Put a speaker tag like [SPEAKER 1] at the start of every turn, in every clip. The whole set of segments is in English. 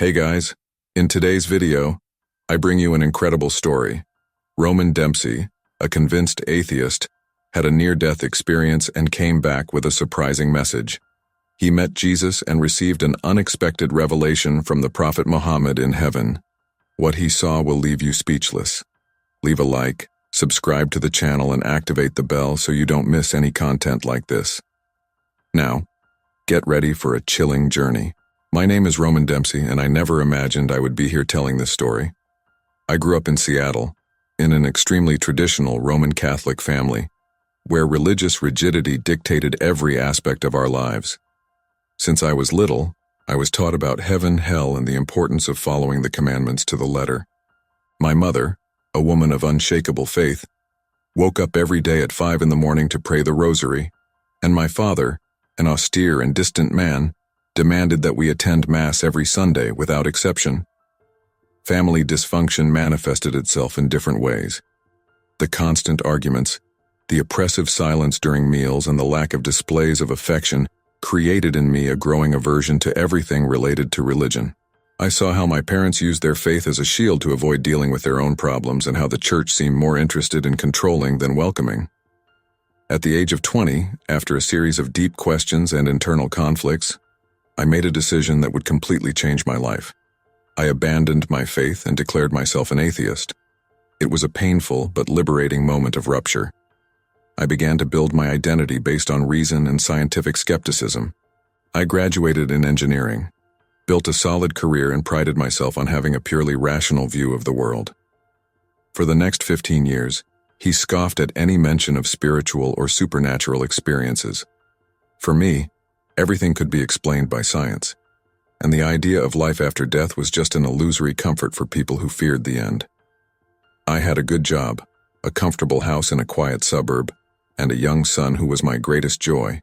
[SPEAKER 1] Hey guys, in today's video, I bring you an incredible story. Dempsey, a convinced atheist, had a near-death experience and came back with a surprising message. He met Jesus and received an unexpected revelation from the Prophet Muhammad in heaven. What he saw will leave you speechless. Leave a like, subscribe to the channel and activate the bell so you don't miss any content like this. Now, get ready for a chilling journey. My name is Dempsey, and I never imagined I would be here telling this story. I grew up in Seattle, in an extremely traditional Roman Catholic family, where religious rigidity dictated every aspect of our lives. Since I was little, I was taught about heaven, hell, and the importance of following the commandments to the letter. My mother, a woman of unshakable faith, woke up every day at 5 a.m. to pray the rosary, and my father, an austere and distant man, demanded that we attend Mass every Sunday without exception. Family dysfunction manifested itself in different ways. The constant arguments, the oppressive silence during meals, and the lack of displays of affection created in me a growing aversion to everything related to religion. I saw how my parents used their faith as a shield to avoid dealing with their own problems, and how the church seemed more interested in controlling than welcoming. At the age of 20, after a series of deep questions and internal conflicts, I made a decision that would completely change my life. I abandoned my faith and declared myself an atheist. It was a painful but liberating moment of rupture. I began to build my identity based on reason and scientific skepticism. I graduated in engineering, built a solid career, and prided myself on having a purely rational view of the world. For the next 15 years, he scoffed at any mention of spiritual or supernatural experiences. For me, everything could be explained by science, and the idea of life after death was just an illusory comfort for people who feared the end. I had a good job, a comfortable house in a quiet suburb, and a young son who was my greatest joy.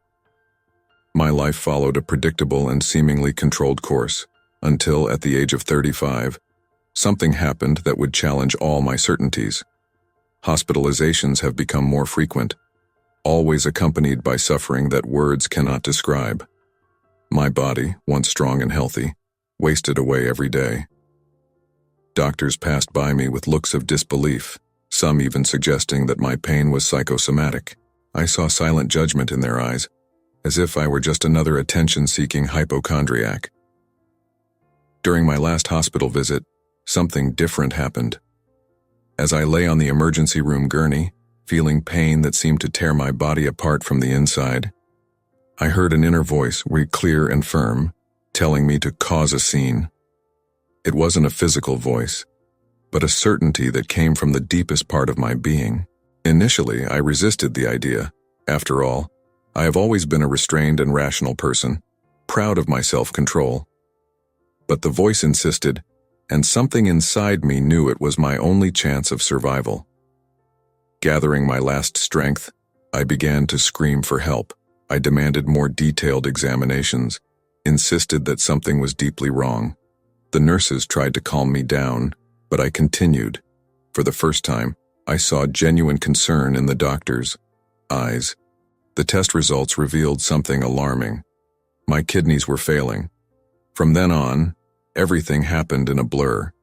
[SPEAKER 1] My life followed a predictable and seemingly controlled course, until, at the age of 35, something happened that would challenge all my certainties. Hospitalizations have become more frequent, always accompanied by suffering that words cannot describe. My body, once strong and healthy, wasted away every day. Doctors passed by me with looks of disbelief, some even suggesting that my pain was psychosomatic. I saw silent judgment in their eyes, as if I were just another attention-seeking hypochondriac. During my last hospital visit, something different happened. As I lay on the emergency room gurney, feeling pain that seemed to tear my body apart from the inside, I heard an inner voice, clear and firm, telling me to cause a scene. It wasn't a physical voice, but a certainty that came from the deepest part of my being. Initially, I resisted the idea. After all, I have always been a restrained and rational person, proud of my self-control. But the voice insisted, and something inside me knew it was my only chance of survival. Gathering my last strength, I began to scream for help. I demanded more detailed examinations, insisted that something was deeply wrong. The nurses tried to calm me down, but I continued. For the first time, I saw genuine concern in the doctor's eyes. The test results revealed something alarming. My kidneys were failing. From then on, everything happened in a blur.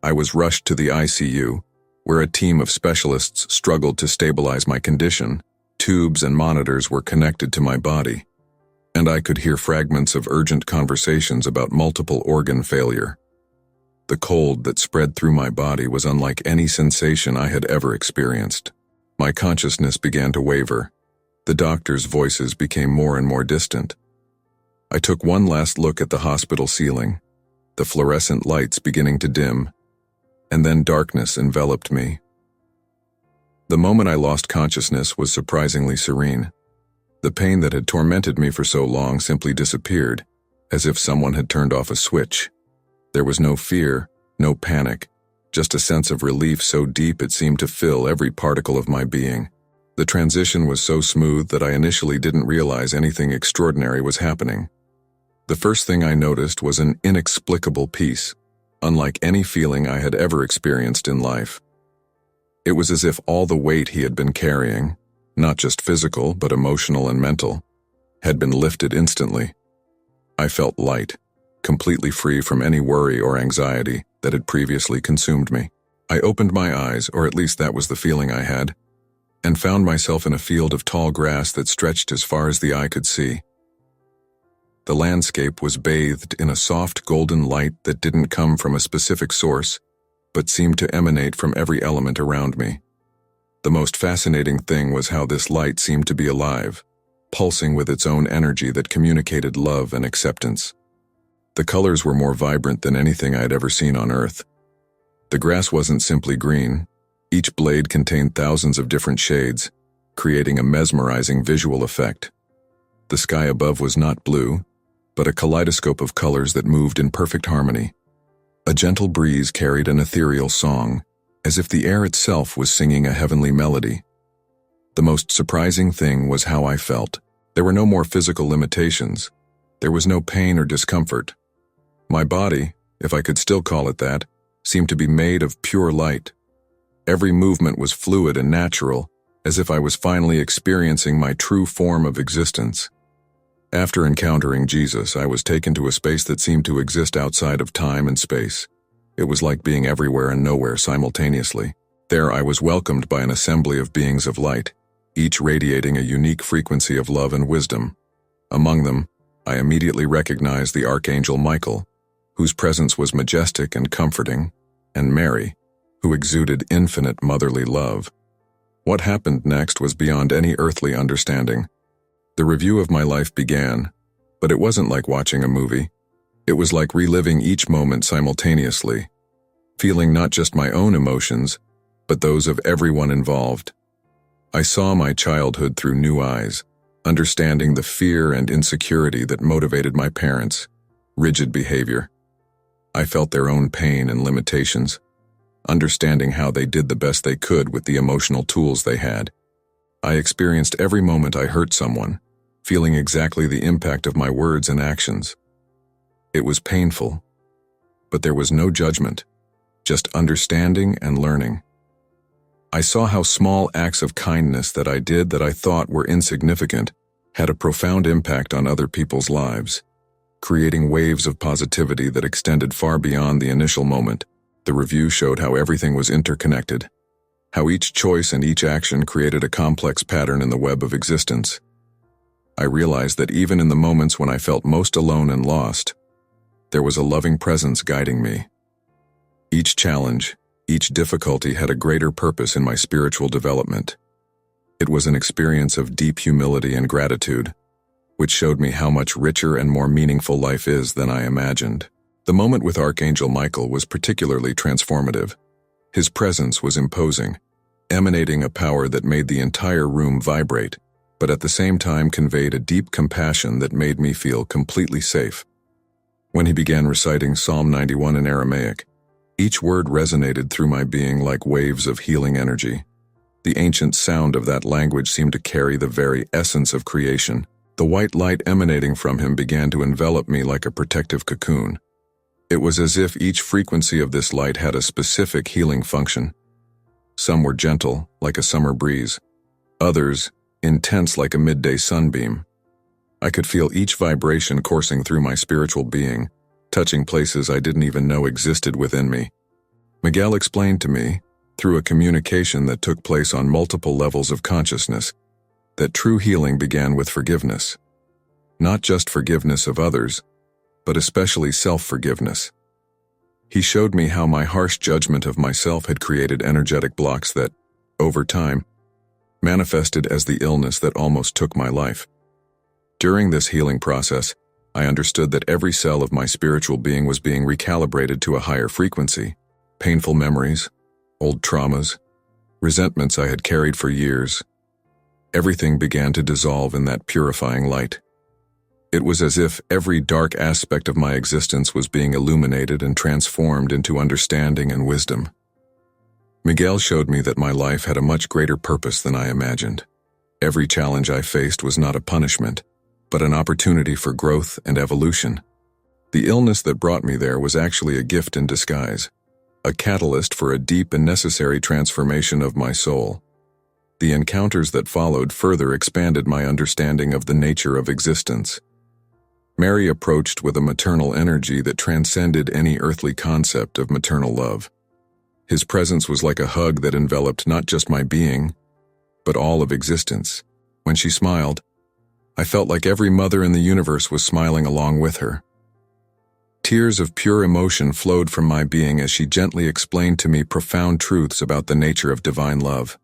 [SPEAKER 1] I was rushed to the ICU, where a team of specialists struggled to stabilize my condition. Tubes and monitors were connected to my body, and I could hear fragments of urgent conversations about multiple organ failure. The cold that spread through my body was unlike any sensation I had ever experienced. My consciousness began to waver. The doctors' voices became more and more distant. I took one last look at the hospital ceiling, the fluorescent lights beginning to dim, and then darkness enveloped me. The moment I lost consciousness was surprisingly serene. The pain that had tormented me for so long simply disappeared, as if someone had turned off a switch. There was no fear, no panic, just a sense of relief so deep it seemed to fill every particle of my being. The transition was so smooth that I initially didn't realize anything extraordinary was happening. The first thing I noticed was an inexplicable peace, unlike any feeling I had ever experienced in life. It was as if all the weight he had been carrying, not just physical but emotional and mental, had been lifted instantly. I felt light, completely free from any worry or anxiety that had previously consumed me. I opened my eyes, or at least that was the feeling I had, and found myself in a field of tall grass that stretched as far as the eye could see. The landscape was bathed in a soft golden light that didn't come from a specific source, but seemed to emanate from every element around me. The most fascinating thing was how this light seemed to be alive, pulsing with its own energy that communicated love and acceptance. The colors were more vibrant than anything I had ever seen on Earth. The grass wasn't simply green. Each blade contained thousands of different shades, creating a mesmerizing visual effect. The sky above was not blue, but a kaleidoscope of colors that moved in perfect harmony. A gentle breeze carried an ethereal song, as if the air itself was singing a heavenly melody. The most surprising thing was how I felt. There were no more physical limitations. There was no pain or discomfort. My body, if I could still call it that, seemed to be made of pure light. Every movement was fluid and natural, as if I was finally experiencing my true form of existence. After encountering Jesus, I was taken to a space that seemed to exist outside of time and space. It was like being everywhere and nowhere simultaneously. There I was welcomed by an assembly of beings of light, each radiating a unique frequency of love and wisdom. Among them, I immediately recognized the Archangel Michael, whose presence was majestic and comforting, and Mary, who exuded infinite motherly love. What happened next was beyond any earthly understanding. The review of my life began, but it wasn't like watching a movie. It was like reliving each moment simultaneously, feeling not just my own emotions, but those of everyone involved. I saw my childhood through new eyes, understanding the fear and insecurity that motivated my parents' rigid behavior. I felt their own pain and limitations, understanding how they did the best they could with the emotional tools they had. I experienced every moment I hurt someone, feeling exactly the impact of my words and actions. It was painful, but there was no judgment, just understanding and learning. I saw how small acts of kindness that I did that I thought were insignificant had a profound impact on other people's lives, creating waves of positivity that extended far beyond the initial moment. The review showed how everything was interconnected, how each choice and each action created a complex pattern in the web of existence. I realized that even in the moments when I felt most alone and lost, there was a loving presence guiding me. Each challenge, each difficulty had a greater purpose in my spiritual development. It was an experience of deep humility and gratitude, which showed me how much richer and more meaningful life is than I imagined. The moment with Archangel Michael was particularly transformative. His presence was imposing, emanating a power that made the entire room vibrate, but at the same time conveyed a deep compassion that made me feel completely safe. When he began reciting Psalm 91 in Aramaic, each word resonated through my being like waves of healing energy. The ancient sound of that language seemed to carry the very essence of creation. The white light emanating from him began to envelop me like a protective cocoon. It was as if each frequency of this light had a specific healing function. Some were gentle, like a summer breeze. Others, intense like a midday sunbeam. I could feel each vibration coursing through my spiritual being, touching places I didn't even know existed within me. Miguel explained to me, through a communication that took place on multiple levels of consciousness, that true healing began with forgiveness. Not just forgiveness of others, but especially self-forgiveness. He showed me how my harsh judgment of myself had created energetic blocks that, over time, manifested as the illness that almost took my life. During this healing process, I understood that every cell of my spiritual being was being recalibrated to a higher frequency. Painful memories, old traumas, resentments I had carried for years. Everything began to dissolve in that purifying light. It was as if every dark aspect of my existence was being illuminated and transformed into understanding and wisdom. Miguel showed me that my life had a much greater purpose than I imagined. Every challenge I faced was not a punishment, but an opportunity for growth and evolution. The illness that brought me there was actually a gift in disguise, a catalyst for a deep and necessary transformation of my soul. The encounters that followed further expanded my understanding of the nature of existence. Mary approached with a maternal energy that transcended any earthly concept of maternal love. His presence was like a hug that enveloped not just my being, but all of existence. When she smiled, I felt like every mother in the universe was smiling along with her. Tears of pure emotion flowed from my being as she gently explained to me profound truths about the nature of divine love.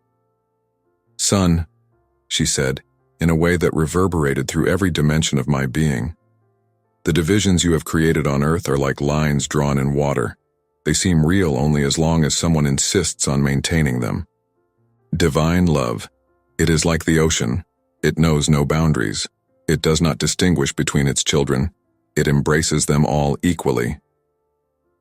[SPEAKER 1] "Son," she said, in a way that reverberated through every dimension of my being, "the divisions you have created on earth are like lines drawn in water. They seem real only as long as someone insists on maintaining them. Divine love, it is like the ocean. It knows no boundaries. It does not distinguish between its children. It embraces them all equally."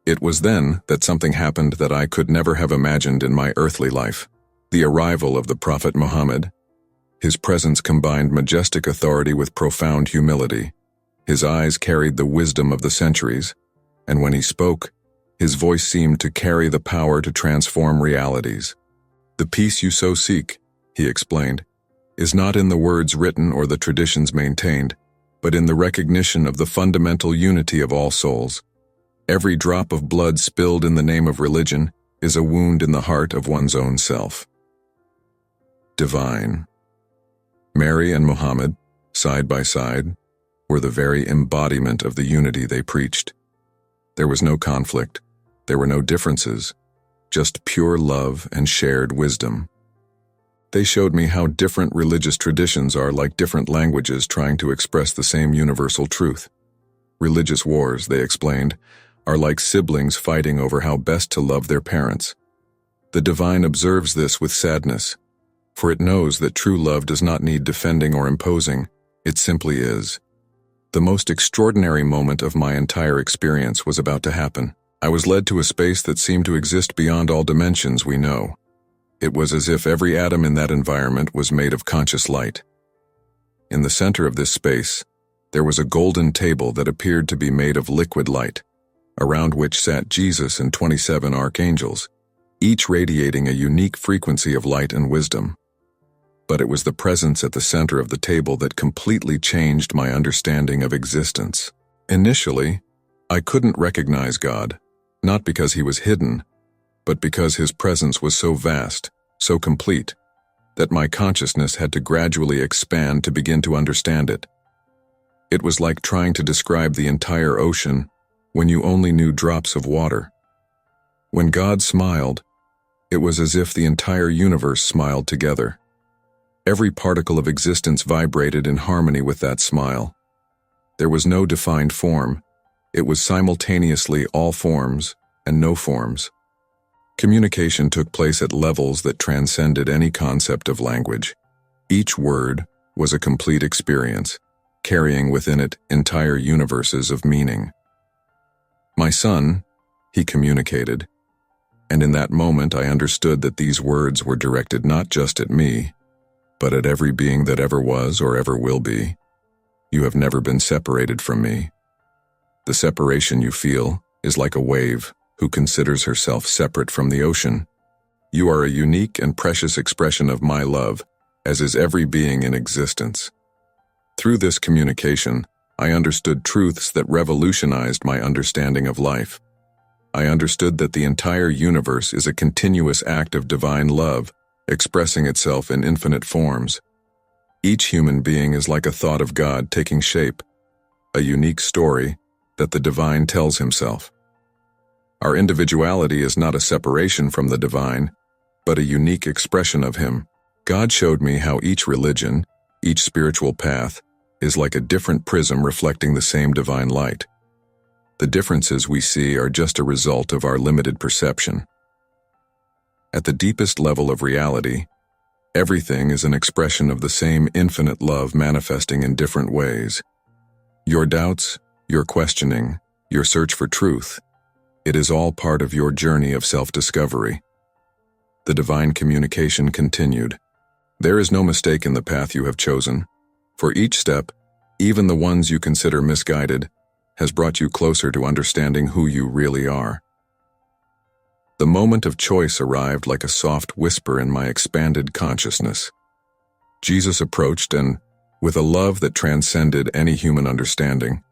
[SPEAKER 1] It was then that something happened that I could never have imagined in my earthly life. The arrival of the Prophet Muhammad. His presence combined majestic authority with profound humility. His eyes carried the wisdom of the centuries, and when he spoke, his voice seemed to carry the power to transform realities. "The peace you so seek," he explained, "is not in the words written or the traditions maintained, but in the recognition of the fundamental unity of all souls. Every drop of blood spilled in the name of religion is a wound in the heart of one's own self." Divine. Mary and Muhammad, side by side, were the very embodiment of the unity they preached. There was no conflict, there were no differences, just pure love and shared wisdom. They showed me how different religious traditions are like different languages trying to express the same universal truth. Religious wars, they explained, are like siblings fighting over how best to love their parents. The divine observes this with sadness, for it knows that true love does not need defending or imposing, it simply is. The most extraordinary moment of my entire experience was about to happen. I was led to a space that seemed to exist beyond all dimensions we know. It was as if every atom in that environment was made of conscious light. In the center of this space, there was a golden table that appeared to be made of liquid light, around which sat Jesus and 27 archangels, each radiating a unique frequency of light and wisdom. But it was the presence at the center of the table that completely changed my understanding of existence. Initially, I couldn't recognize God, not because he was hidden, but because his presence was so vast, so complete, that my consciousness had to gradually expand to begin to understand it. It was like trying to describe the entire ocean when you only knew drops of water. When God smiled, it was as if the entire universe smiled together. Every particle of existence vibrated in harmony with that smile. There was no defined form. It was simultaneously all forms and no forms. Communication took place at levels that transcended any concept of language. Each word was a complete experience, carrying within it entire universes of meaning. "My son," he communicated, and in that moment I understood that these words were directed not just at me, but at every being that ever was or ever will be. "You have never been separated from me. The separation you feel is like a wave who considers herself separate from the ocean. You are a unique and precious expression of my love, as is every being in existence." Through this communication, I understood truths that revolutionized my understanding of life. I understood that the entire universe is a continuous act of divine love, expressing itself in infinite forms. Each human being is like a thought of God taking shape, a unique story that the divine tells himself. Our individuality is not a separation from the divine, but a unique expression of him. God showed me how each religion, each spiritual path, is like a different prism reflecting the same divine light. The differences we see are just a result of our limited perception. At the deepest level of reality, everything is an expression of the same infinite love manifesting in different ways. Your doubts, your questioning, your search for truth, it is all part of your journey of self-discovery. The divine communication continued. There is no mistake in the path you have chosen. For each step, even the ones you consider misguided, has brought you closer to understanding who you really are. The moment of choice arrived like a soft whisper in my expanded consciousness. Jesus approached and, with a love that transcended any human understanding,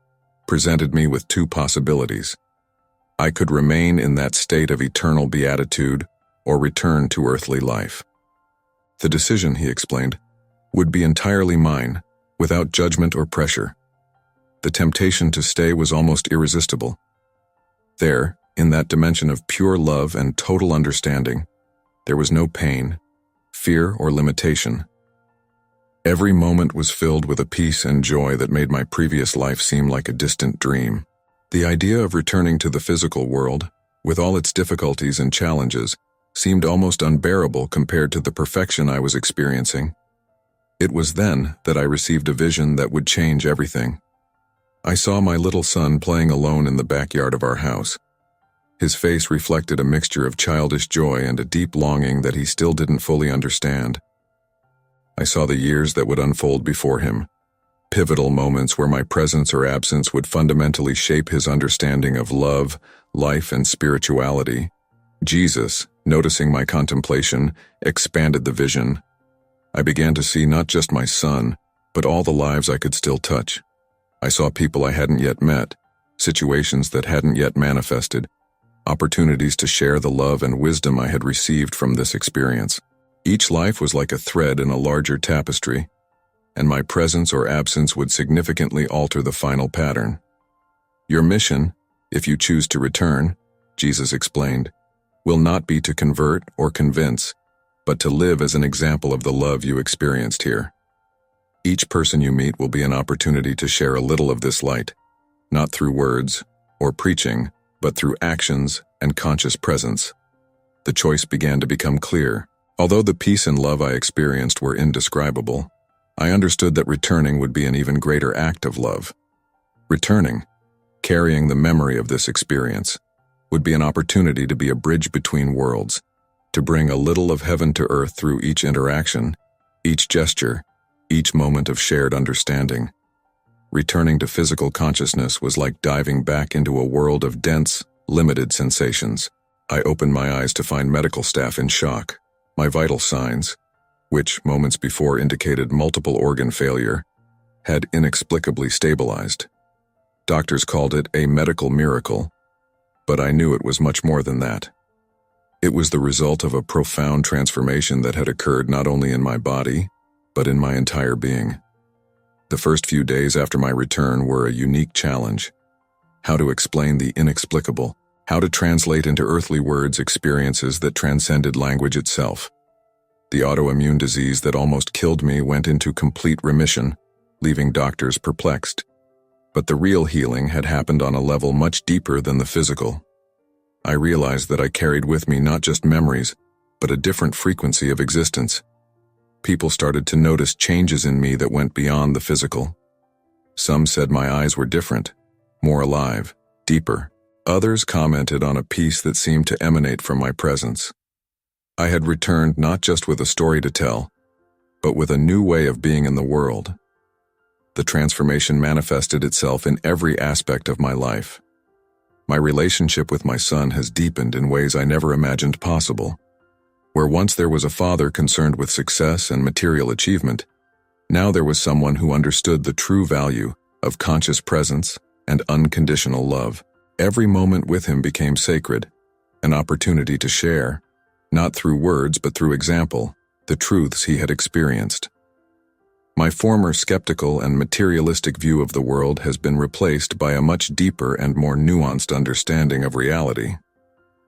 [SPEAKER 1] presented me with two possibilities. I could remain in that state of eternal beatitude or return to earthly life. The decision, he explained, would be entirely mine, without judgment or pressure. The temptation to stay was almost irresistible. There, in that dimension of pure love and total understanding, there was no pain, fear, or limitation. Every moment was filled with a peace and joy that made my previous life seem like a distant dream. The idea of returning to the physical world, with all its difficulties and challenges, seemed almost unbearable compared to the perfection I was experiencing. It was then that I received a vision that would change everything. I saw my little son playing alone in the backyard of our house. His face reflected a mixture of childish joy and a deep longing that he still didn't fully understand. I saw the years that would unfold before him, pivotal moments where my presence or absence would fundamentally shape his understanding of love, life, and spirituality. Jesus, noticing my contemplation, expanded the vision. I began to see not just my son, but all the lives I could still touch. I saw people I hadn't yet met, situations that hadn't yet manifested, opportunities to share the love and wisdom I had received from this experience. Each life was like a thread in a larger tapestry, and my presence or absence would significantly alter the final pattern. Your mission, if you choose to return, Jesus explained, will not be to convert or convince, but to live as an example of the love you experienced here. Each person you meet will be an opportunity to share a little of this light, not through words or preaching, but through actions and conscious presence. The choice began to become clear. Although the peace and love I experienced were indescribable, I understood that returning would be an even greater act of love. Returning, carrying the memory of this experience, would be an opportunity to be a bridge between worlds, to bring a little of heaven to earth through each interaction, each gesture, each moment of shared understanding. Returning to physical consciousness was like diving back into a world of dense, limited sensations. I opened my eyes to find medical staff in shock. My vital signs, which moments before indicated multiple organ failure, had inexplicably stabilized. Doctors called it a medical miracle, but I knew it was much more than that. It was the result of a profound transformation that had occurred not only in my body, but in my entire being. The first few days after my return were a unique challenge. How to explain the inexplicable, how to translate into earthly words experiences that transcended language itself. The autoimmune disease that almost killed me went into complete remission, leaving doctors perplexed. But the real healing had happened on a level much deeper than the physical. I realized that I carried with me not just memories, but a different frequency of existence. People started to notice changes in me that went beyond the physical. Some said my eyes were different, more alive, deeper. Others commented on a peace that seemed to emanate from my presence. I had returned not just with a story to tell, but with a new way of being in the world. The transformation manifested itself in every aspect of my life. My relationship with my son has deepened in ways I never imagined possible. Where once there was a father concerned with success and material achievement, now there was someone who understood the true value of conscious presence and unconditional love. Every moment with him became sacred, an opportunity to share, not through words but through example, the truths he had experienced. My former skeptical and materialistic view of the world has been replaced by a much deeper and more nuanced understanding of reality.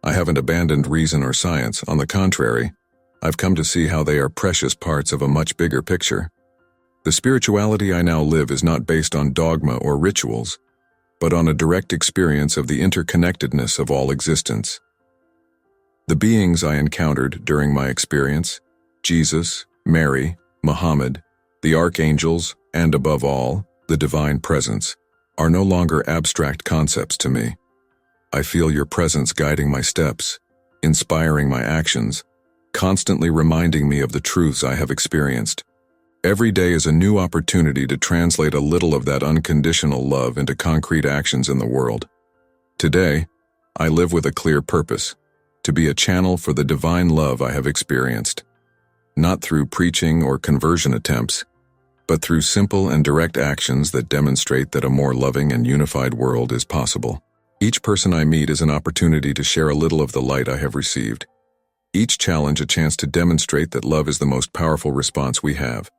[SPEAKER 1] I haven't abandoned reason or science. On the contrary, I've come to see how they are precious parts of a much bigger picture. The spirituality I now live is not based on dogma or rituals, but on a direct experience of the interconnectedness of all existence. The beings I encountered during my experience, Jesus, Mary, Muhammad, the archangels, and above all, the divine presence, are no longer abstract concepts to me. I feel your presence guiding my steps, inspiring my actions, constantly reminding me of the truths I have experienced. Every day is a new opportunity to translate a little of that unconditional love into concrete actions in the world. Today, I live with a clear purpose, to be a channel for the divine love I have experienced. Not through preaching or conversion attempts, but through simple and direct actions that demonstrate that a more loving and unified world is possible. Each person I meet is an opportunity to share a little of the light I have received. Each challenge a chance to demonstrate that love is the most powerful response we have.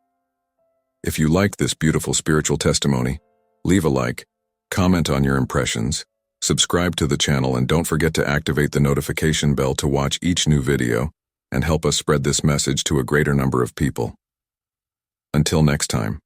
[SPEAKER 1] If you like this beautiful spiritual testimony, leave a like, comment on your impressions, subscribe to the channel, and don't forget to activate the notification bell to watch each new video and help us spread this message to a greater number of people. Until next time.